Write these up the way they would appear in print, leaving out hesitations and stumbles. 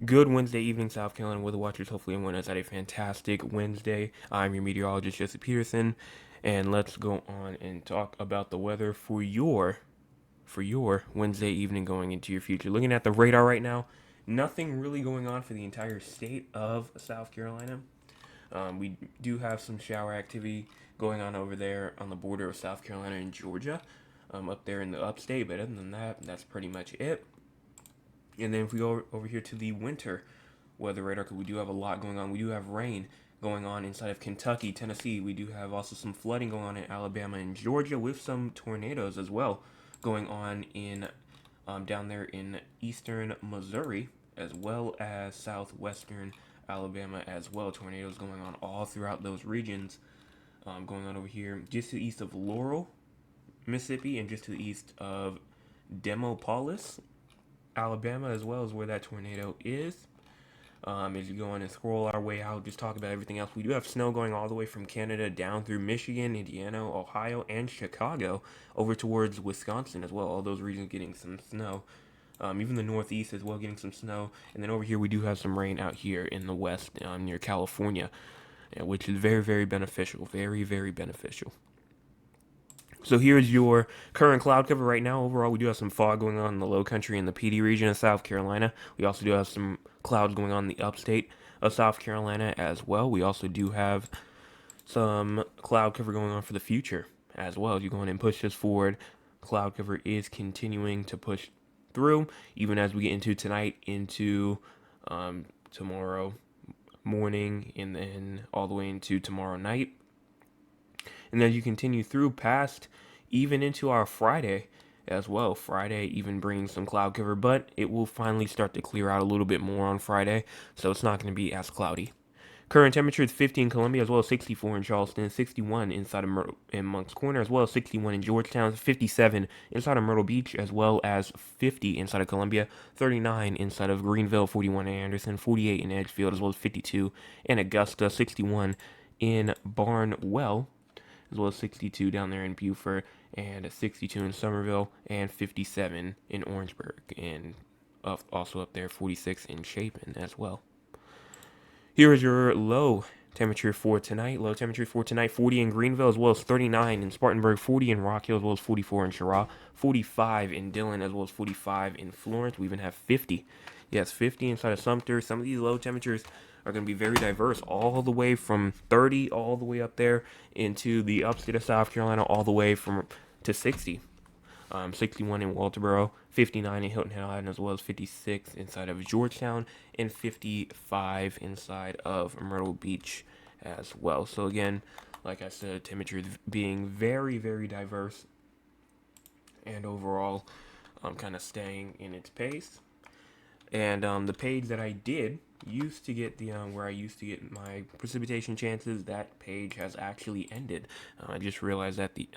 Good Wednesday evening, South Carolina weather watchers. Hopefully, everyone has had a fantastic Wednesday. I'm your meteorologist, Jesse Peterson, and let's go on and talk about the weather for your Wednesday evening going into your future. Looking at the radar right now, nothing really going on for the entire state of South Carolina. We do have some shower activity going on over there on the border of South Carolina and Georgia, up there in the upstate. But other than that, that's pretty much it. And then if we go over here to the winter weather radar, because we do have a lot going on. We do have rain going on inside of Kentucky, Tennessee. We do have also some flooding going on in Alabama and Georgia, with some tornadoes as well going on in down there in eastern Missouri, as well as southwestern Alabama as well. Tornadoes going on all throughout those regions. Going on over here just to the east of Laurel, Mississippi, and just to the east of Demopolis, Alabama, as well as where that tornado is. As you go on and scroll our way out, just talk about everything else. We do have snow going all the way from Canada down through Michigan, Indiana, Ohio, and Chicago over towards Wisconsin as well. All those regions getting some snow. Even the Northeast as well getting some snow. And then over here, we do have some rain out here in the West near California, which is very, very beneficial. Very, very beneficial. So here's your current cloud cover right now. Overall, we do have some fog going on in the low country in the PD region of South Carolina. We also do have some clouds going on in the upstate of South Carolina as well. We also do have some cloud cover going on for the future as well. As you go on and push this forward, cloud cover is continuing to push through, even as we get into tonight, into tomorrow morning, and then all the way into tomorrow night. And as you continue through past even into our Friday as well. Friday even brings some cloud cover, but it will finally start to clear out a little bit more on Friday, so it's not going to be as cloudy. Current temperature is 50 in Columbia, as well as 64 in Charleston, 61 inside of in Moncks Corner, as well as 61 in Georgetown, 57 inside of Myrtle Beach, as well as 50 inside of Columbia, 39 inside of Greenville, 41 in Anderson, 48 in Edgefield, as well as 52 in Augusta, 61 in Barnwell, as well as 62 down there in Beaufort, and 62 in Somerville, and 57 in Orangeburg, and also up there 46 in Chapin as well. Here is your low temperature for tonight. Low temperature for tonight: 40 in Greenville, as well as 39 in Spartanburg, 40 in Rock Hill, as well as 44 in Cheraw, 45 in Dillon, as well as 45 in Florence. We even have 50. Yes, 50 inside of Sumter. Some of these low temperatures are going to be very diverse, all the way from 30 all the way up there into the upstate of South Carolina, all the way from to 60. 61 in Walterboro, 59 in Hilton Head Island, as well as 56 inside of Georgetown, and 55 inside of Myrtle Beach as well. So again, like I said, temperatures being very, very diverse, and overall, kind of staying in its pace. And the page that I did used to get the where I used to get my precipitation chances, that page has actually ended. I just realized that the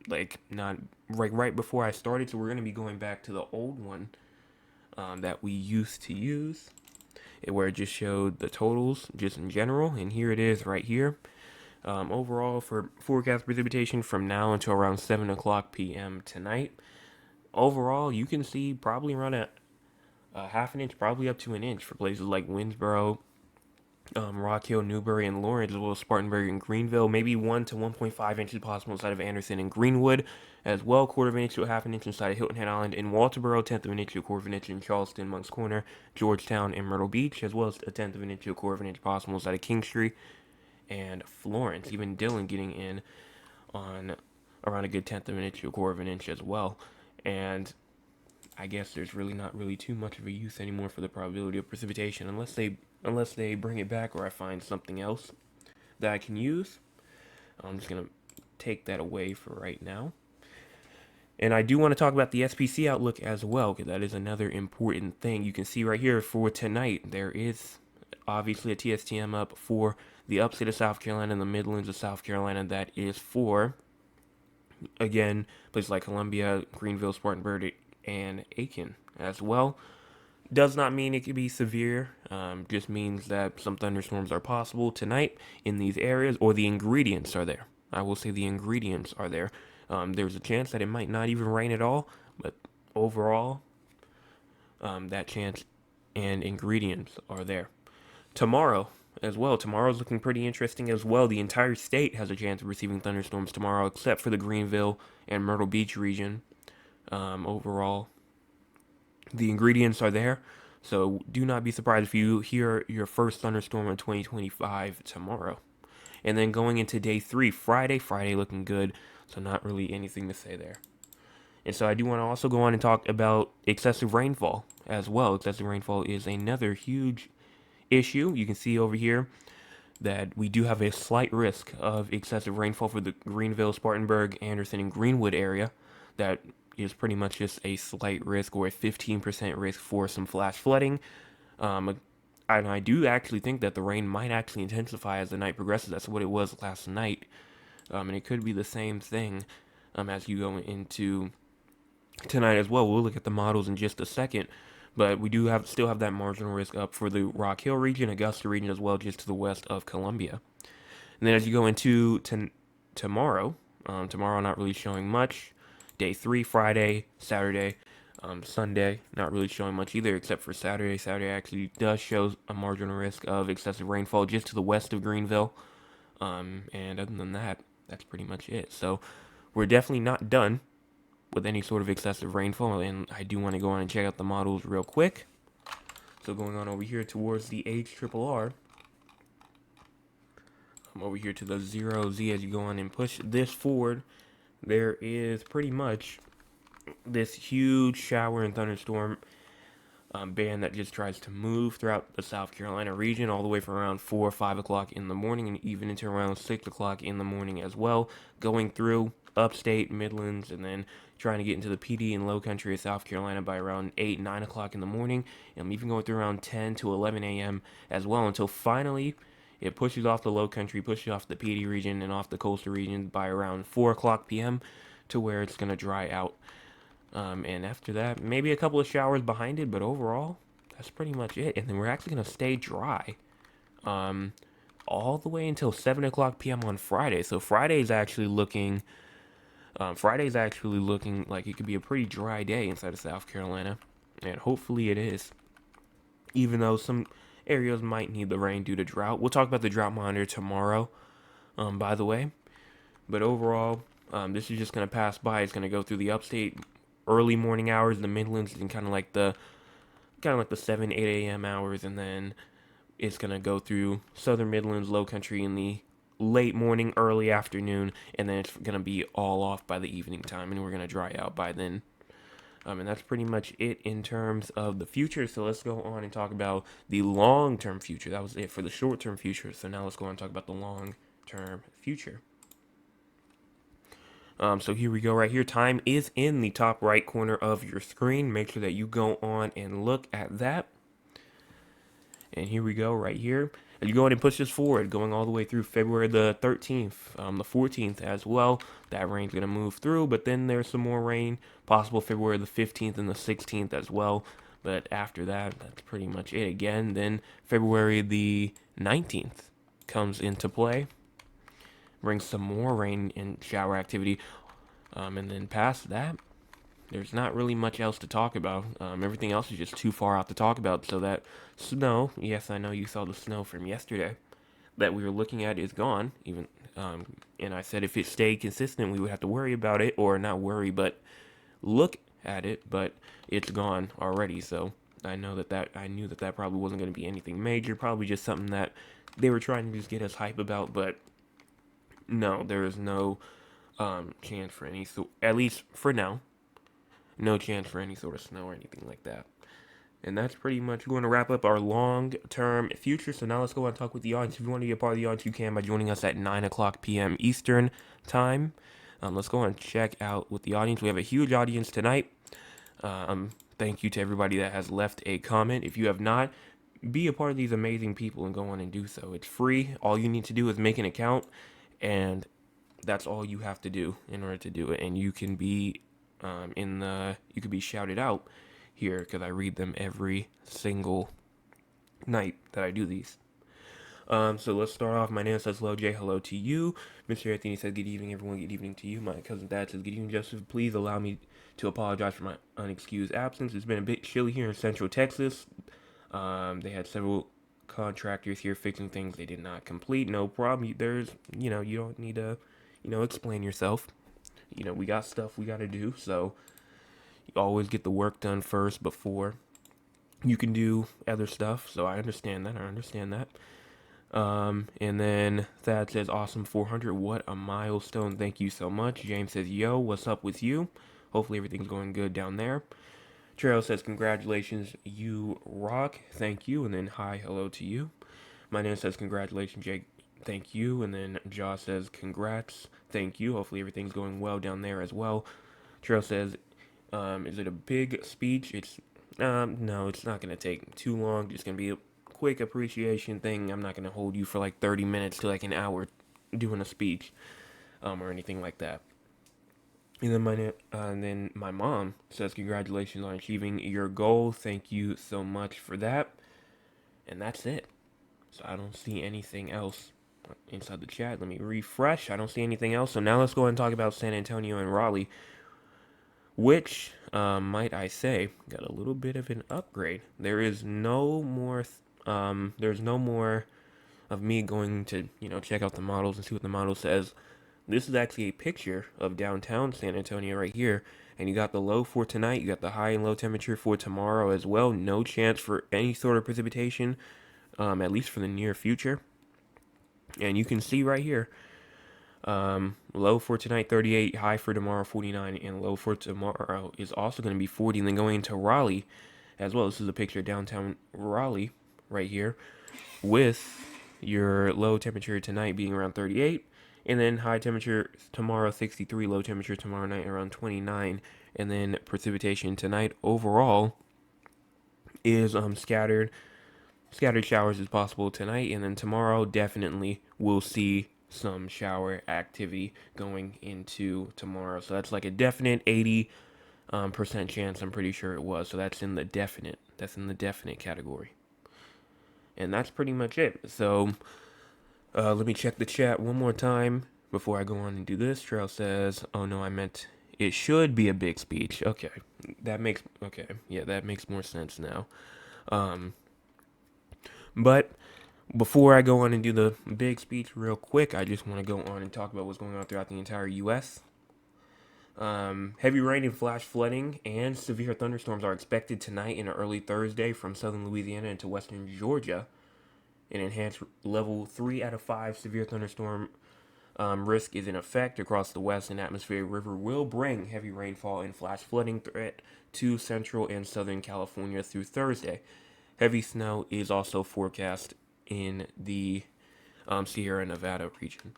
like not right before I started, so we're gonna be going back to the old one that we used to use, where it just showed the totals just in general, and here it is right here. Overall, for forecast precipitation from now until around 7 o'clock p.m. tonight, overall you can see probably around a half an inch, probably up to an inch for places like Winsboro, Rock Hill, Newberry, and Lawrence, as well as Spartanburg and Greenville. Maybe 1 to 1.5 inches possible inside of Anderson and Greenwood, as well. Quarter of an inch to a half an inch inside of Hilton Head Island and Walterboro. Tenth of an inch to a quarter of an inch in Charleston, Moncks Corner, Georgetown, and Myrtle Beach, as well as a tenth of an inch to a quarter of an inch possible inside of Kingstree and Florence. Even Dillon getting in on around a good tenth of an inch to a quarter of an inch as well. And I guess there's really not really too much of a use anymore for the probability of precipitation, unless they bring it back or I find something else that I can use. I'm just gonna take that away for right now. And I do want to talk about the SPC outlook as well, because that is another important thing. You can see right here for tonight, there is obviously a TSTM up for the upstate of South Carolina and the Midlands of South Carolina. That is for, again, places like Columbia, Greenville, Spartanburg, and Aiken as well. Does not mean it could be severe. Just means that some thunderstorms are possible tonight in these areas, or the ingredients are there. I will say the ingredients are there. There's a chance that it might not even rain at all, but overall, that chance and ingredients are there. Tomorrow as well. Tomorrow's looking pretty interesting as well. The entire state has a chance of receiving thunderstorms tomorrow, except for the Greenville and Myrtle Beach region. Overall, the ingredients are there. So do not be surprised if you hear your first thunderstorm in 2025 tomorrow. And then going into day 3, Friday looking good. So not really anything to say there. And so I do want to also go on and talk about excessive rainfall as well. Excessive rainfall is another huge issue. You can see over here that we do have a slight risk of excessive rainfall for the Greenville, Spartanburg, Anderson, and Greenwood area. That is pretty much just a slight risk or a 15% risk for some flash flooding. And I do actually think that the rain might actually intensify as the night progresses. That's what it was last night. And it could be the same thing as you go into tonight as well. We'll look at the models in just a second. But we do still have that marginal risk up for the Rock Hill region, Augusta region as well, just to the west of Columbia. And then as you go into tomorrow, tomorrow not really showing much. Day 3, Friday, Saturday, Sunday, not really showing much either, except for Saturday. Saturday actually does show a marginal risk of excessive rainfall just to the west of Greenville. And other than that, that's pretty much it. So we're definitely not done with any sort of excessive rainfall, and I do want to go on and check out the models real quick. So going on over here towards the HRRR, I'm over here to the 0Z. As you go on and push this forward, there is pretty much this huge shower and thunderstorm band that just tries to move throughout the South Carolina region all the way from around 4 or 5 o'clock in the morning and even into around 6 o'clock in the morning as well, going through upstate, Midlands, and then trying to get into the PD and low country of South Carolina by around 8, 9 o'clock in the morning, and even going through around 10 to 11 a.m. as well, until finally it pushes off the low country, pushes off the PD region and off the coastal region by around 4 o'clock p.m. to where it's going to dry out. And after that, maybe a couple of showers behind it, but overall, that's pretty much it. And then we're actually going to stay dry all the way until 7 o'clock p.m. on Friday. So Friday's actually looking like it could be a pretty dry day inside of South Carolina. And hopefully it is. Even though some areas might need the rain due to drought. We'll talk about the drought monitor tomorrow, by the way. But overall, this is just going to pass by. It's going to go through the upstate early morning hours, the Midlands, and kind of like the 7, 8 a.m. hours, and then it's going to go through southern Midlands, low country in the late morning, early afternoon, and then it's going to be all off by the evening time, and we're going to dry out by then. And that's pretty much it in terms of the future. So let's go on and talk about the long-term future. That was it for the short-term future. So now let's go on and talk about the long-term future. So here we go right here. Time is in the top right corner of your screen. Make sure that you go on and look at that. And here we go right here. And you go ahead and push this forward, going all the way through February the 13th, the 14th as well. That rain's going to move through, but then there's some more rain, possible February the 15th and the 16th as well. But after that, that's pretty much it again. Then February the 19th comes into play. Brings some more rain and shower activity. And then past that, there's not really much else to talk about. Everything else is just too far out to talk about. So that snow, yes, I know you saw the snow from yesterday that we were looking at is gone. Even and I said if it stayed consistent, we would have to worry about it, or not worry, but look at it. But it's gone already. So I knew that probably wasn't going to be anything major. Probably just something that they were trying to just get us hype about. But no, there is no chance for any, so at least for now, no chance for any sort of snow or anything like that. And that's pretty much going to wrap up our long-term future. So now let's go and talk with the audience. If you want to be a part of the audience, you can by joining us at 9 o'clock p.m. Eastern time. Let's go and check out with the audience. We have a huge audience tonight. Thank you to everybody that has left a comment. If you have not, be a part of these amazing people and go on and do so. It's free. All you need to do is make an account, and that's all you have to do in order to do it. And you can be you could be shouted out here because I read them every single night that I do these. So let's start off. My name says hello, Jay. Hello to you. Mr. Anthony says good evening, everyone. Good evening to you. My cousin Dad says good evening, Joseph. Please allow me to apologize for my unexcused absence. It's been a bit chilly here in Central Texas. They had several contractors here fixing things they did not complete. No problem. There's, you don't need to, explain yourself. We got stuff we got to do, so you always get the work done first before you can do other stuff. So I understand that. And then Thad says, awesome 400. What a milestone. Thank you so much. James says, yo, what's up with you? Hopefully everything's going good down there. Trail says, congratulations, you rock. Thank you. And then hi, hello to you. My name says, congratulations, Jake. Thank you. And then Josh says, congrats. Thank you. Hopefully everything's going well down there as well. Trail says, is it a big speech? No, it's not going to take too long. Just going to be a quick appreciation thing. I'm not going to hold you for like 30 minutes to like an hour doing a speech, or anything like that. And then my mom says, congratulations on achieving your goal. Thank you so much for that. And that's it. So I don't see anything else inside the chat. Let me refresh. I don't see anything else. So now let's go ahead and talk about San Antonio and Raleigh, which, might I say, got a little bit of an upgrade. There's no more of me going to, check out the models and see what the model says. This is actually a picture of downtown San Antonio right here. And you got the low for tonight. You got the high and low temperature for tomorrow as well. No chance for any sort of precipitation, at least for the near future. And you can see right here, low for tonight 38, high for tomorrow 49, and low for tomorrow is also going to be 40. And then going into Raleigh as well. This is a picture of downtown Raleigh right here, with your low temperature tonight being around 38. And then high temperature tomorrow 63, low temperature tomorrow night around 29, and then precipitation tonight overall is scattered showers is possible tonight, and then tomorrow definitely we'll see some shower activity going into tomorrow. So that's like a definite 80% chance. I'm pretty sure it was. So that's in the definite. That's in the definite category. And that's pretty much it. So let me check the chat one more time before I go on and do this. Trail says, oh no, I meant it should be a big speech. Okay. That makes more sense now. But before I go on and do the big speech real quick, I just want to go on and talk about what's going on throughout the entire U.S. Heavy rain and flash flooding and severe thunderstorms are expected tonight and early Thursday from southern Louisiana into western Georgia. An enhanced level 3 out of 5 severe thunderstorm risk is in effect across the west, and atmospheric river will bring heavy rainfall and flash flooding threat to central and southern California through Thursday. Heavy snow is also forecast in the Sierra Nevada region.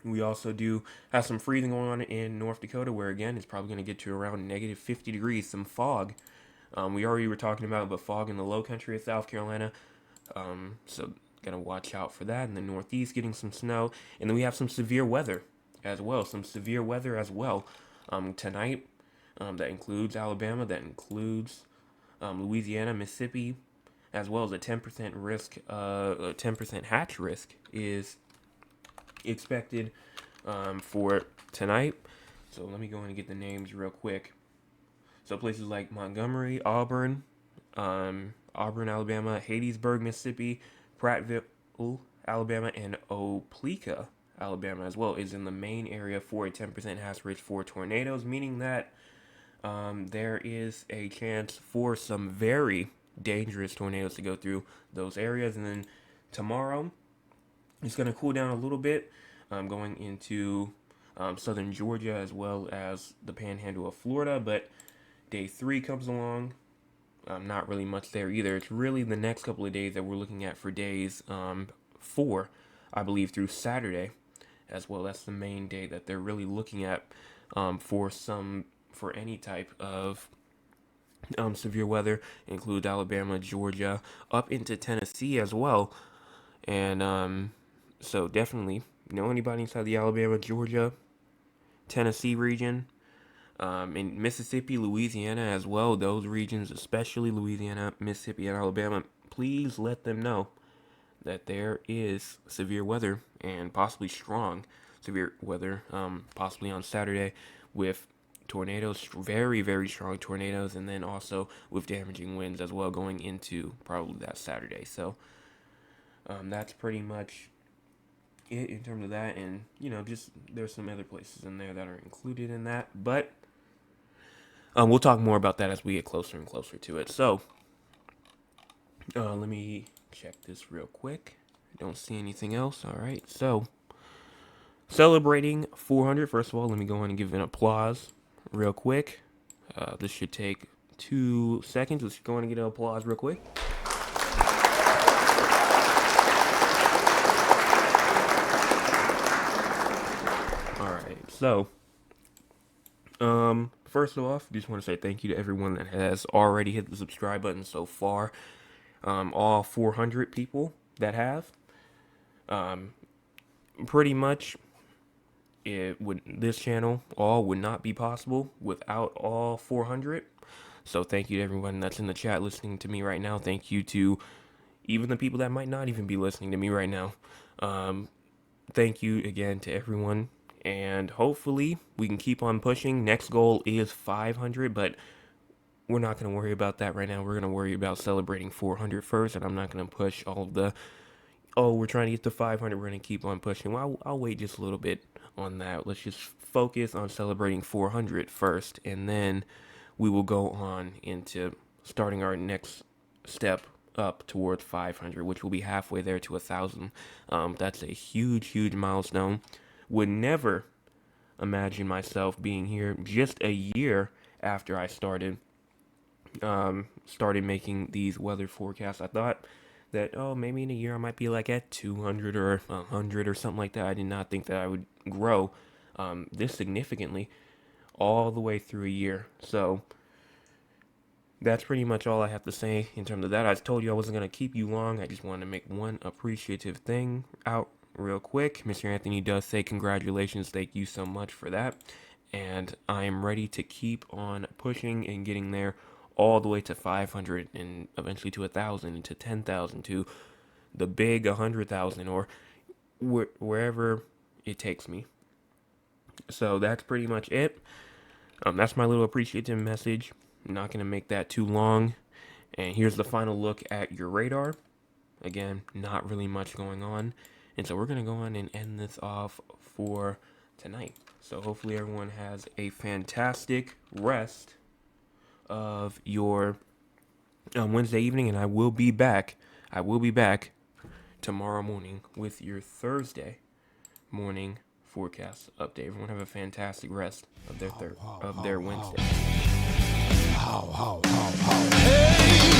We also do have some freezing going on in North Dakota, where again it's probably going to get to around negative 50 degrees. Some fog. We already were talking about, but fog in the low country of South Carolina. So gotta watch out for that. In the Northeast, getting some snow, and then we have some severe weather as well. Tonight. That includes Alabama. That includes Louisiana, Mississippi, as well as a 10% risk. 10% hatch risk is expected for tonight. So let me go in and get the names real quick. So places like Montgomery, Auburn, Alabama, Hattiesburg, Mississippi, Prattville, Alabama, and Opelika, Alabama as well is in the main area for a 10% hazard risk for tornadoes, meaning that there is a chance for some very dangerous tornadoes to go through those areas. And then tomorrow, it's going to cool down a little bit, going into southern Georgia as well as the panhandle of Florida. But day 3 comes along. Not really much there either. It's really the next couple of days that we're looking at for days 4, I believe, through Saturday as well. That's the main day that they're really looking at for any type of severe weather. Include Alabama, Georgia, up into Tennessee as well. And so definitely know anybody inside the Alabama, Georgia, Tennessee region. In Mississippi, Louisiana as well, those regions, especially Louisiana, Mississippi, and Alabama, please let them know that there is severe weather and possibly strong severe weather, possibly on Saturday with tornadoes, very, very strong tornadoes, and then also with damaging winds as well going into probably that Saturday. So that's pretty much it in terms of that. And, just there's some other places in there that are included in that. But we'll talk more about that as we get closer and closer to it. So let me check this real quick. I don't see anything else. All right. So celebrating 400. First of all, let me go on and give an applause real quick. This should take 2 seconds. Let's go on and get an applause real quick. All right. So, first off, just want to say thank you to everyone that has already hit the subscribe button so far. All 400 people that have. Pretty much, this channel all would not be possible without all 400. So thank you to everyone that's in the chat listening to me right now. Thank you to even the people that might not even be listening to me right now. Thank you again to everyone, and hopefully we can keep on pushing. Next goal is 500, but we're not going to worry about that right now. We're going to worry about celebrating 400 first, and I'm not going to push all of the, we're trying to get to 500, we're going to keep on pushing. Well, I'll wait just a little bit on that. Let's just focus on celebrating 400 first, and then we will go on into starting our next step up towards 500, which will be halfway there to 1,000. That's a huge, huge milestone. Would never imagine myself being here just a year after I started making these weather forecasts. I thought that, maybe in a year I might be like at 200 or 100 or something like that. I did not think that I would grow this significantly all the way through a year. So that's pretty much all I have to say in terms of that. I told you I wasn't going to keep you long. I just wanted to make one appreciative thing out real quick. Mr. Anthony does say congratulations. Thank you so much for that. And I am ready to keep on pushing and getting there all the way to 500 and eventually to 1,000 and to 10,000 to the big 100,000 or wherever it takes me. So that's pretty much it. That's my little appreciative message. I'm not going to make that too long. And here's the final look at your radar. Again, not really much going on. And so we're going to go on and end this off for tonight. So hopefully everyone has a fantastic rest of your Wednesday evening. And I will be back tomorrow morning with your Thursday morning forecast update. Everyone have a fantastic rest of their Wednesday. Hey!